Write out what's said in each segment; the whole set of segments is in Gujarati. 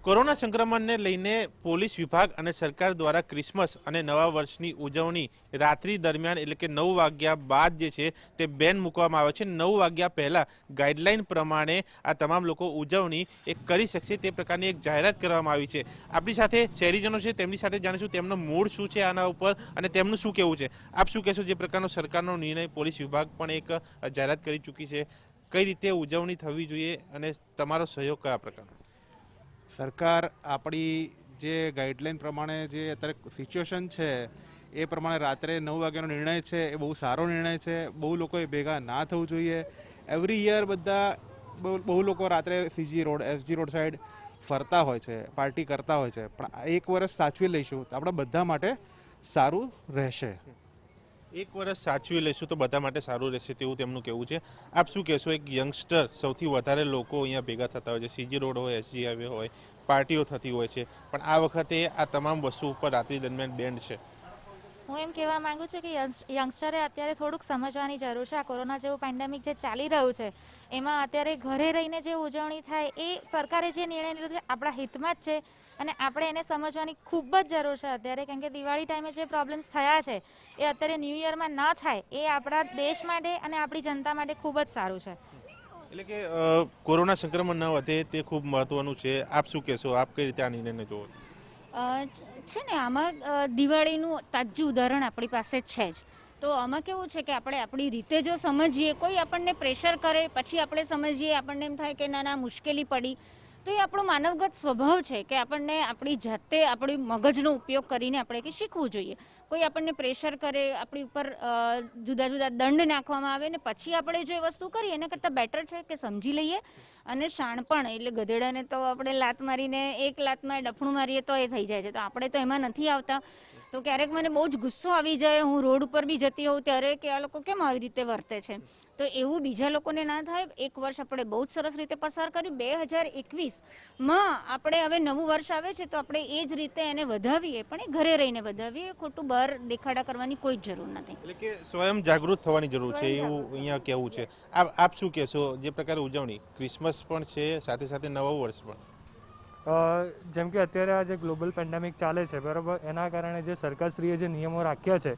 કોરોના સંક્રમણને લઈને પોલીસ વિભાગ અને સરકાર દ્વારા ક્રિસમસ અને નવા વર્ષની ઉજવણી રાત્રિ દરમિયાન એટલે કે 9 વાગ્યા બાદ જે છે તે બેન મૂકવામાં આવે છે। 9 વાગ્યા પહેલા ગાઈડલાઈન પ્રમાણે આ તમામ લોકો ઉજવણી કરી શકશે તે પ્રકારની એક જાહેરાત કરવામાં આવી છે। આપણી સાથે શહેરીજનો છે, તેમની સાથે જાણીશું તેમનો મૂડ શું છે આના ઉપર અને તેમનું શું કહેવું છે। આપ શું કહેશો, જે પ્રકારનો સરકારનો નિર્ણય, પોલીસ વિભાગ પણ એક જાહેરાત કરી ચૂકી છે, કઈ રીતે ઉજવણી થવી જોઈએ અને તમારો સહયોગ કયા પ્રકારનો? સરકાર આપણી જે ગાઈડલાઈન પ્રમાણે જે અત્યારે સિચ્યુએશન છે એ પ્રમાણે રાત્રે 9 વાગ્યાનો નિર્ણય છે એ બહુ સારો નિર્ણય છે। બહુ લોકોએ ભેગા ના થવું જોઈએ। એવરી યર બધા બહુ લોકો રાત્રે CG road, SG road side ફરતા હોય છે, પાર્ટી કરતા હોય છે, પણ એક વર્ષ સાચવી લઈશું તો આપણા બધા માટે સારું રહેશે। એક વર્ષ સાચવી લઈશું તો બધા માટે સારું રહેશે તેવું તેમનું કહેવું છે। આપ શું કહેશો, એક યંગસ્ટર સૌથી વધારે લોકો અહીંયા ભેગા થતા હોય છે, સીજી રોડ હોય, એસજી હાઈવે હોય, પાર્ટીઓ થતી હોય છે, પણ આ વખતે આ તમામ વસ્તુ ઉપર રાત્રિ દરમિયાન બેન્ડ છે। હું એમ કહેવા માંગુ છું કે યંગસ્ટરે અત્યારે થોડુંક સમજવાની જરૂર છે। આ કોરોના જેવું પેન્ડેમિક જે ચાલી રહ્યું છે એમાં અત્યારે ઘરે રહીને જે ઉજવણી થાય એ સરકારે જે નિર્ણય લીધો છે આપણા હિતમાં જ છે અને આપણે એને સમજવાની ખૂબ જ જરૂર છે અત્યારે, કેમ કે દિવાળી ટાઈમે જે પ્રોબ્લેમ્સ થયા છે એ અત્યારે ન્યૂ યરમાં ના થાય એ આપણા દેશ માટે અને આપણી જનતા માટે ખૂબ જ સારું છે। એટલે કે કોરોના સંક્રમણ ન વધે તે ખૂબ મહત્વનું છે। આપ શું કહેશો, આપ કઈ રીતે આ નિર્ણયને જોવો? છે ને આમાં દિવાળીનું તાજું ઉદાહરણ આપણી પાસે છે જ। તો આમાં કેવું છે કે આપણે આપણી રીતે જો સમજીએ, કોઈ આપણને પ્રેશર કરે પછી આપણે સમજીએ, આપણને એમ થાય કે ના ના મુશ્કેલી પડી, તો એ આપણો માનવગત સ્વભાવ છે કે આપણને આપણી જાતે આપણી મગજનો ઉપયોગ કરીને આપણે કે શીખવું જોઈએ। કોઈ આપણને પ્રેશર કરે, આપણી ઉપર જુદા જુદા દંડ નાખવામાં આવે ને પછી આપણે જો એ વસ્તુ કરીએ એના કરતાં બેટર છે કે સમજી લઈએ અને શાણપણ એટલે ગધેડાને તો આપણે લાત મારીને એક લાતમાં ડફણું મારીએ તો એ થઈ જાય છે, તો આપણે તો એમાં નથી આવતા। તો ક્યારેક મને બહુ જ ગુસ્સો આવી જાય, હું રોડ ઉપર બી જતી હોઉં ત્યારે કે આ લોકો કેમ આવી રીતે વર્તે છે, તો એવું બીજા લોકોને ના થાય। એક વર્ષ આપણે બહુ જ સરસ રીતે પસાર કર્યું। 2021માં આપણે હવે નવું વર્ષ આવે છે તો આપણે એ જ રીતે એને વધાવીએ, પણ એ ઘરે રહીને વધાવીએ, ખોટું બહાર દેખાડા કરવાની કોઈ જ જરૂર નથી। એટલે કે સ્વયં જાગૃત થવાની જરૂર છે એવું અહીંયા કહેવું છે। આપ શું કહેશો, જે પ્રકારે ઉજવણી ક્રિસમસ પણ છે, સાથે સાથે નવું વર્ષ પણ? જેમ કે અત્યારે આ જે ગ્લોબલ પેન્ડેમિક ચાલે છે બરાબર, એના કારણે જે સરકારશ્રીએ જે નિયમો રાખ્યા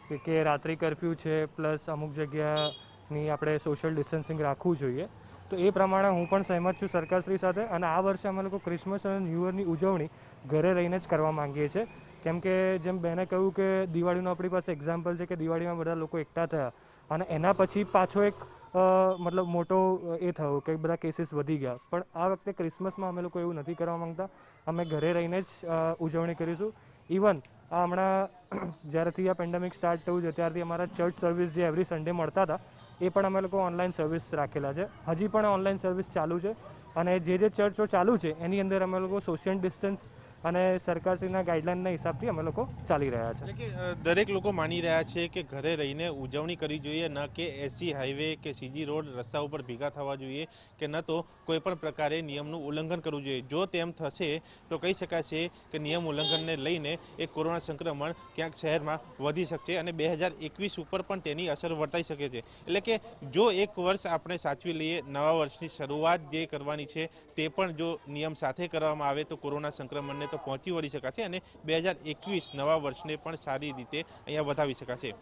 છે કે રાત્રિ કરફ્યુ છે પ્લસ અમુક જગ્યાની આપણે સોશિયલ ડિસ્ટન્સિંગ રાખવું જોઈએ, તો એ પ્રમાણે હું પણ સહેમત છું સરકારશ્રી સાથે। અને આ વર્ષે અમે લોકો ક્રિસમસ અને ન્યૂ યરની ઉજવણી ઘરે રહીને જ કરવા માંગીએ છીએ, કેમ કે જેમ બેને કહ્યું કે દિવાળીનું આપણી પાસે એક્ઝામ્પલ છે કે દિવાળીમાં બધા લોકો એકઠા થયા અને એના પછી પાછો એક મતલબ મોટો એ થયો કે બધા કેસીસ વધી ગયા, પણ આ વખતે ક્રિસમસમાં અમે લોકો એવું નથી કરવા માંગતા। અમે ઘરે રહીને જ ઉજવણી કરીશું। ઇવન આ હમણાં જ્યારથી આ પેન્ડેમિક સ્ટાર્ટ થયું છે ત્યારથી અમારા ચર્ચ સર્વિસ જે એવરી સન્ડે મળતા હતા એ પણ અમે લોકો ઓનલાઈન સર્વિસ રાખેલા છે। હજી પણ ઓનલાઈન સર્વિસ ચાલુ છે અને જે ચર્ચો ચાલુ છે એની અંદર અમે લોકો સોશિયલ ડિસ્ટન્સ અને સરકારશ્રીના ગાઈડલાઇનના હિસાબથી અમે લોકો ચાલી રહ્યા છે। એટલે કે દરેક લોકો માની રહ્યા છે કે ઘરે રહીને ઉજવણી કરવી જોઈએ, ન કે એસજી હાઈવે કે સીજી રોડ રસ્તા ઉપર ભેગા થવા જોઈએ કે ન તો કોઈ પણ પ્રકારે નિયમનું ઉલ્લંઘન કરવું જોઈએ। જો તેમ થશે તો કહી શકાશે કે નિયમ ઉલ્લંઘનને લઈને એક કોરોના સંક્રમણ ક્યાંક શહેરમાં વધી શકશે અને 2021 ઉપર પણ તેની અસર વર્તાઈ શકે છે। એટલે કે જો એક વર્ષ આપણે સાચવી લઈએ, નવા વર્ષની શરૂઆત જે કરવાની છે તે પણ જો નિયમ સાથે કરવામાં આવે તો કોરોના સંક્રમણને તો પહોંચી વળી શકાશે અને 2021 નવા વર્ષને પણ સારી રીતે અહીંયા વધાવી શકાશે।